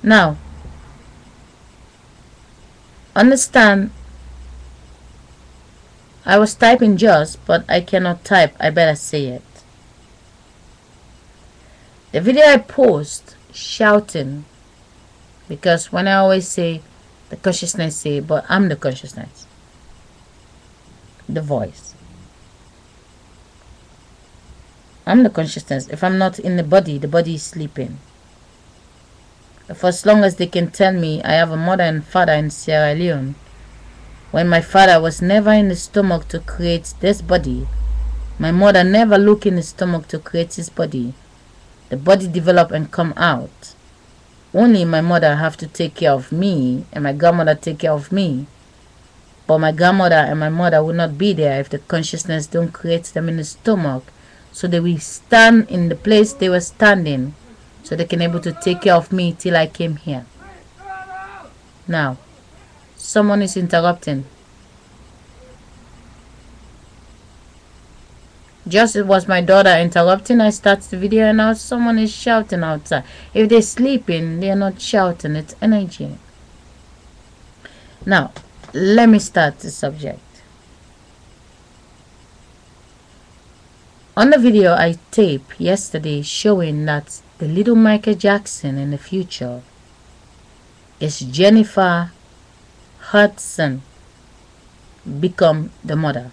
Now, understand, I was typing just, but I cannot type. I better say it. The video I post shouting, because when I always say the consciousness say, but I'm the consciousness, the voice. I'm the consciousness. If I'm not in the body is sleeping. For as long as they can tell me I have a mother and father in Sierra Leone, when my father was never in the stomach to create this body, my mother never looked in the stomach to create his body, the body develop and come out. Only my mother have to take care of me and my grandmother take care of me. But my grandmother and my mother will not be there if the consciousness don't create them in the stomach, so they will stand in the place they were standing, so they can able to take care of me till I came here. Now, someone is interrupting. Just it was my daughter interrupting. I start the video and now someone is shouting outside. If they're sleeping, they're not shouting. It's energy. Now, let me start the subject. On the video I taped yesterday showing that the little Michael Jackson in the future is Jennifer Hudson become the mother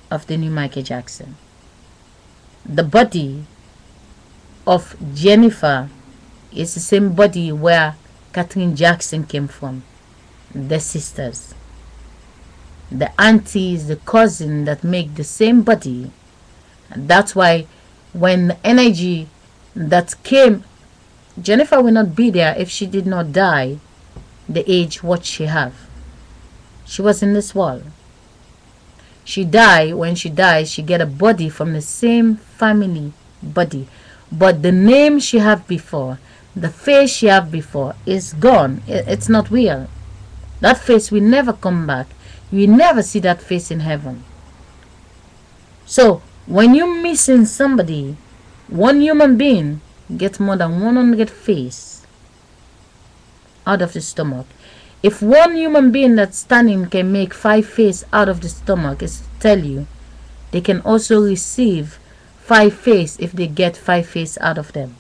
of the new Michael Jackson. The body of Jennifer is the same body where Katherine Jackson came from. The sisters, the aunties, the cousin that make the same body. And that's why when the energy that came, Jennifer will not be there if she did not die the age what she have. She was in this world. She died. When she died, she get a body from the same family body, but the name she have before, the face she have before is gone. It's not real. That face will never come back. You will never see that face in heaven. So when you're missing somebody, one human being gets more than 100 face out of the stomach. If one human being that's standing can make 5 face out of the stomach, is to tell you they can also receive 5 face if they get 5 face out of them.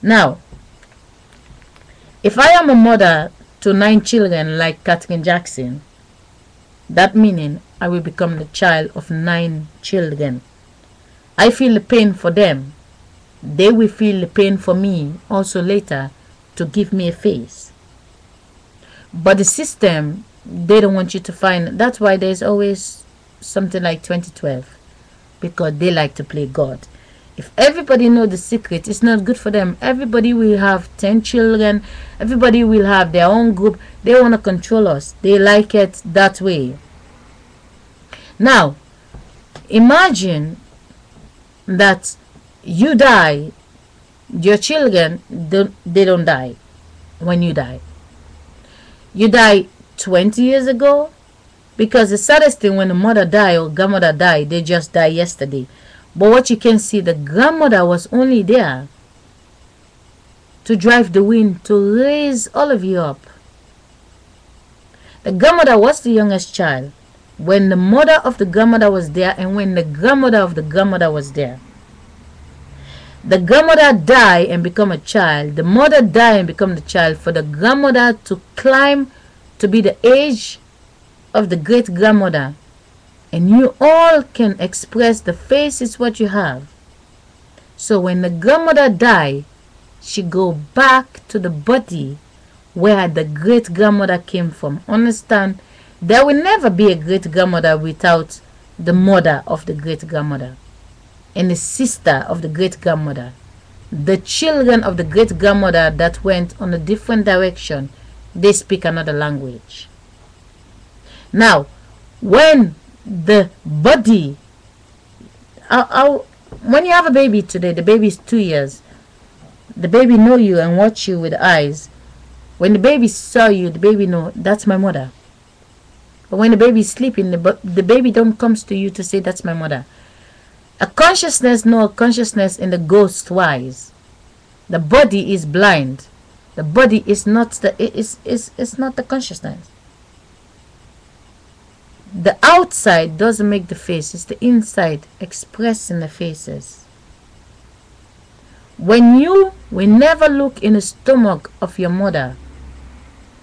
Now, if I am a mother to 9 children like Katherine Jackson, that meaning I will become the child of 9 children. I feel the pain for them. They will feel the pain for me also later to give me a face. But the system, they don't want you to find. That's why there's always something like 2012, because they like to play God. If everybody know the secret, it's not good for them. Everybody will have 10 children. Everybody will have their own group. They want to control us. They like it that way. Now, imagine that you die, your children, they don't die when you die. You die 20 years ago, because the saddest thing when the mother die or grandmother die, they just die yesterday. But what you can see, the grandmother was only there to drive the wind, to raise all of you up. The grandmother was the youngest child when the mother of the grandmother was there and when the grandmother of the grandmother was there. The grandmother died and become a child. The mother died and become the child. For the grandmother to climb to be the age of the great grandmother, and you all can express the face is what you have. So when the grandmother died, she go back to the body where the great grandmother came from. Understand? There will never be a great grandmother without the mother of the great grandmother and the sister of the great grandmother. The children of the great grandmother that went on a different direction, they speak another language. Now, when the body, when you have a baby today, the baby is 2 years. The baby know you and watch you with eyes. When the baby saw you, the baby know that's my mother. But when the baby is sleeping, the baby don't comes to you to say that's my mother. A consciousness know a consciousness in the ghost wise. The body is blind. The body is not is not the consciousness. The outside doesn't make the face, it's the inside expressed in the faces. When you will never look in the stomach of your mother,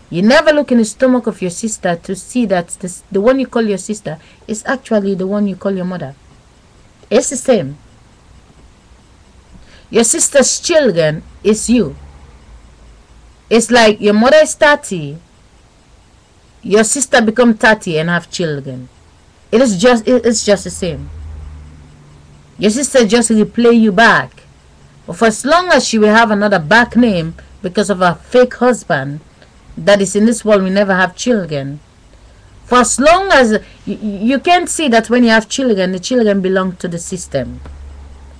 you never look in the stomach of your sister to see that the one you call your sister is actually the one you call your mother. It's the same. Your sister's children is you. It's like your mother is 30, your sister become 30 and have children. It's just the same. Your sister just replay you back. But for as long as she will have another back name because of her fake husband that is in this world, we never have children. For as long as you can see that when you have children, the children belong to the system.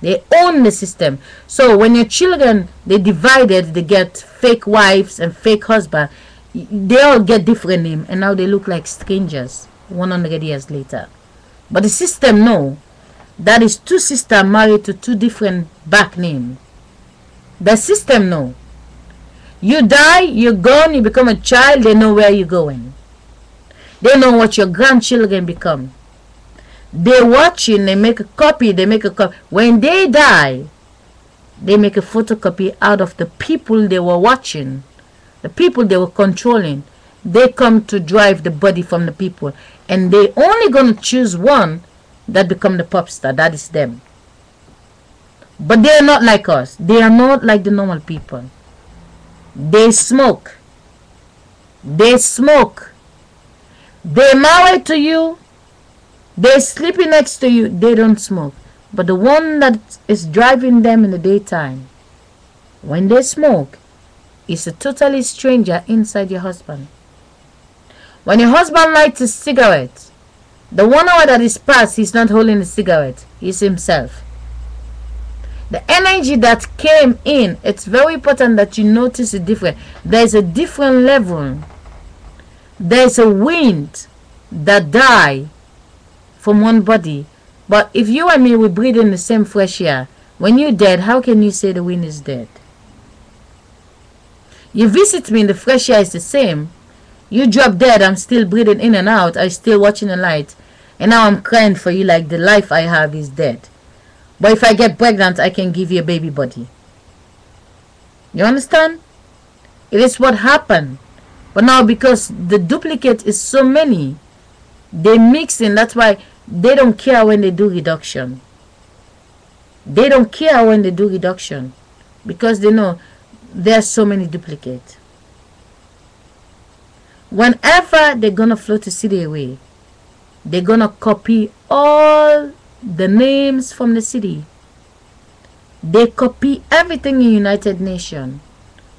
They own the system. So when your children, they divided, they get fake wives and fake husband. They all get different names, and now they look like strangers 100 years later. But the system know that is two sisters married to two different back names. The system know. You die, you're gone, you become a child, they know where you're going. They know what your grandchildren become. They're watching, they make a copy, When they die, they make a photocopy out of the people they were watching, the people they were controlling. They come to drive the body from the people. And they only going to choose one that become the pop star. That is them. But they are not like us. They are not like the normal people. They smoke. They smoke. They married to you. They sleeping next to you. They don't smoke. But the one that is driving them in the daytime, when they smoke, is a totally stranger inside your husband. When your husband lights a cigarette, the 1 hour that is passed, he's not holding the cigarette. He's himself. The energy that came in, it's very important that you notice the difference. There's a different level. There's a wind that die from one body. But if you and me, we breathe in the same fresh air. When you're dead, how can you say the wind is dead? You visit me, the fresh air is the same. You drop dead, I'm still breathing in and out. I'm still watching the light. And now I'm crying for you like the life I have is dead. But if I get pregnant, I can give you a baby body. You understand? It is what happened. But now because the duplicate is so many, they mix in. That's why they don't care when they do reduction. They don't care when they do reduction. Because they know there are so many duplicates. Whenever they're going to float the city away, they're going to copy all the names from the city. They copy everything in United Nations.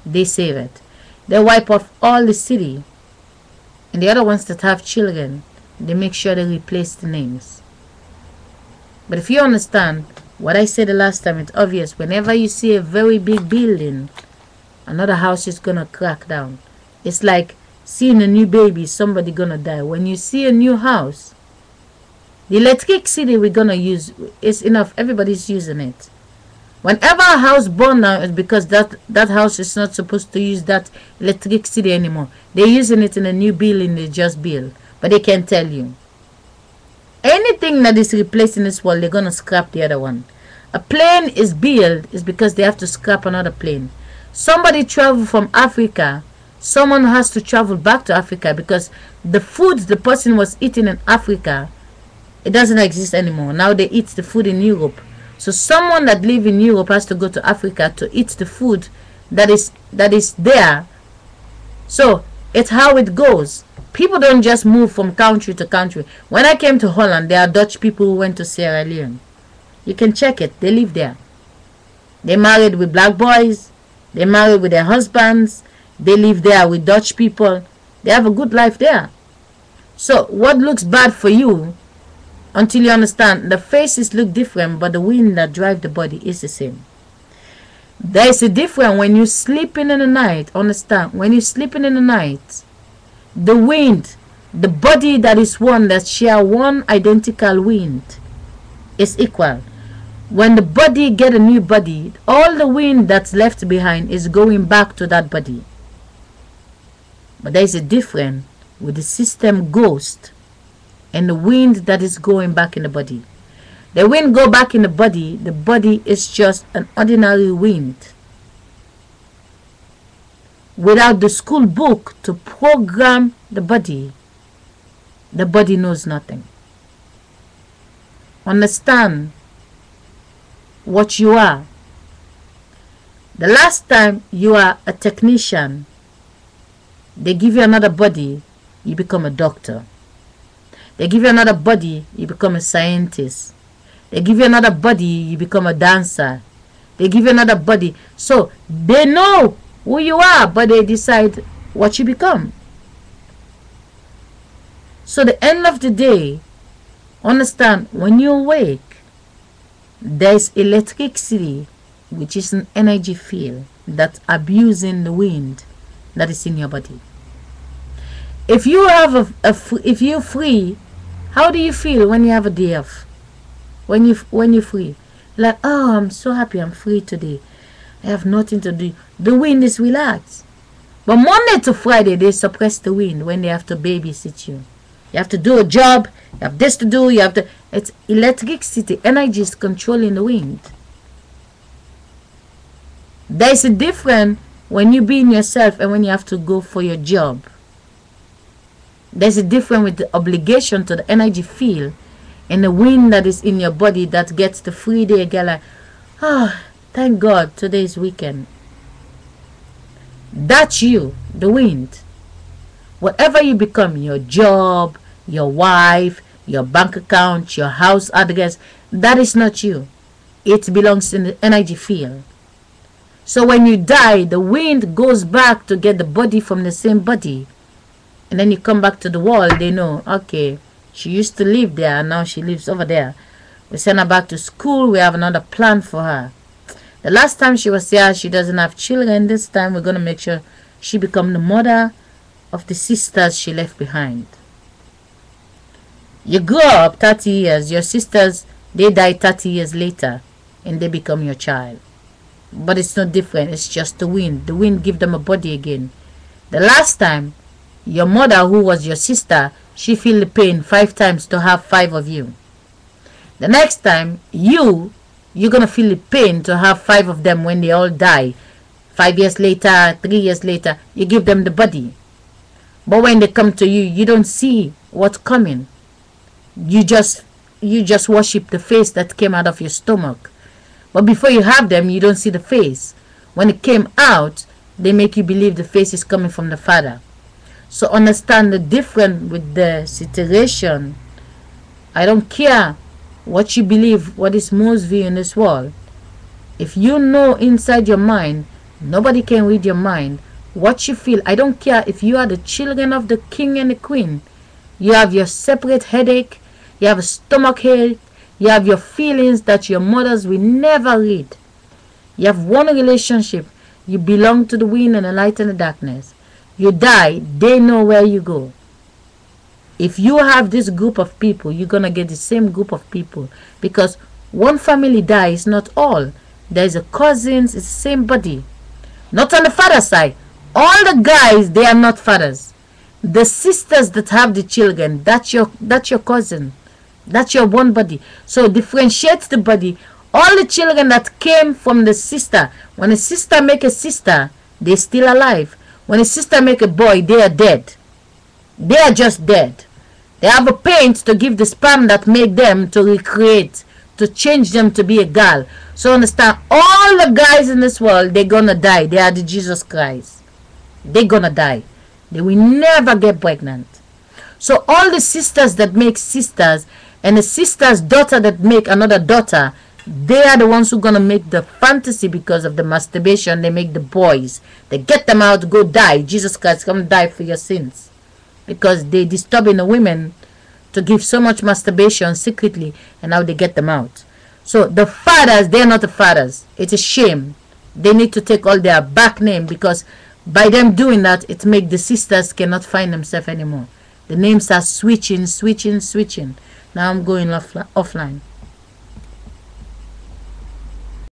They save it. They wipe off all the city. And the other ones that have children, they make sure they replace the names. But if you understand what I said the last time, it's obvious. Whenever you see a very big building, another house is going to crack down. It's like seeing a new baby, somebody going to die. When you see a new house, the electricity we're going to use is enough. Everybody's using it. Whenever a house burns down, it's because that house is not supposed to use that electricity anymore. They're using it in a new building they just built. But they can't tell you. Anything that is replaced in this world, they're going to scrap the other one. A plane is built is because they have to scrap another plane. Somebody travel from Africa. Someone has to travel back to Africa because the food the person was eating in Africa, it doesn't exist anymore. Now they eat the food in Europe. So someone that live in Europe has to go to Africa to eat the food that is there. So it's how it goes. People don't just move from country to country. When I came to Holland, there are Dutch people who went to Sierra Leone. You can check it. They live there. They married with black boys. They married with their husbands. They live there with Dutch people. They have a good life there. So what looks bad for you, until you understand, the faces look different, but the wind that drives the body is the same. There is a difference when you're sleeping in the night. Understand, when you're sleeping in the night, the wind, the body that is one, that share one identical wind, is equal. When the body get a new body, all the wind that's left behind is going back to that body. But there is a difference with the system ghost and the wind that is going back in the body. The wind go back in the body is just an ordinary wind. Without the school book to program the body knows nothing. Understand what you are. The last time you are a technician, they give you another body, you become a doctor. They give you another body, you become a scientist. They give you another body, you become a dancer. They give you another body. So they know who you are, but they decide what you become. So the end of the day, understand, when you awake, there's electricity, which is an energy field that's abusing the wind that is in your body. If you have if you're free, how do you feel when you have a day off? When you're free, like, oh, I'm so happy, I'm free today. I have nothing to do. The wind is relaxed. But Monday to Friday, they suppress the wind when they have to babysit you. You have to do a job. You have this to do. You have to. It's electricity. Energy is controlling the wind. There's a difference when you being yourself and when you have to go for your job. There's a difference with the obligation to the energy field and the wind that is in your body that gets the free day. Get like, oh, thank God today's weekend. That's you, the wind. Whatever you become, your job, your wife, your bank account, your house address, that is not you. It belongs in the energy field. So when you die, the wind goes back to get the body from the same body. And then you come back to the world, they know, okay, she used to live there and now she lives over there. We send her back to school, we have another plan for her. The last time she was here, she doesn't have children. This time we're going to make sure she becomes the mother of the sisters she left behind. You grow up 30 years, your sisters, they die 30 years later and they become your child. But it's not different, it's just the wind. The wind gives them a body again. The last time, your mother, who was your sister, she feel the pain 5 times to have 5 of you. The next time, you're going to feel the pain to have 5 of them when they all die. 5 years later, 3 years later, you give them the body. But when they come to you, you don't see what's coming. You just worship the face that came out of your stomach. But before you have them, you don't see the face. When it came out, they make you believe the face is coming from the Father. So understand the difference with the situation. I don't care what you believe, what is most view in this world. If you know inside your mind, nobody can read your mind, what you feel. I don't care if you are the children of the king and the queen. You have your separate headache, you have a stomach ache, you have your feelings that your mothers will never read. You have one relationship. You belong to the wind and the light and the darkness. You die, they know where you go. If you have this group of people, you're going to get the same group of people. Because one family dies, not all. There's a cousins, it's the same body. Not on the father's side. All the guys, they are not fathers. The sisters that have the children, that's your cousin. That's your one body. So differentiate the body. All the children that came from the sister, when a sister make a sister, they're still alive. When a sister make a boy, they are dead. They are just dead. They have a paint to give the sperm that make them to recreate, to change them to be a girl. So understand, all the guys in this world, they're gonna die. They are the Jesus Christ. They're gonna die. They will never get pregnant. So all the sisters that make sisters, and the sister's daughter that make another daughter, they are the ones who are going to make the fantasy because of the masturbation. They make the boys. They get them out to go die. Jesus Christ, come die for your sins. Because they disturbing the women to give so much masturbation secretly, and now they get them out. So the fathers, they're not the fathers. It's a shame. They need to take all their back name, because by them doing that, it makes the sisters cannot find themselves anymore. The names are switching. Now I'm going offline.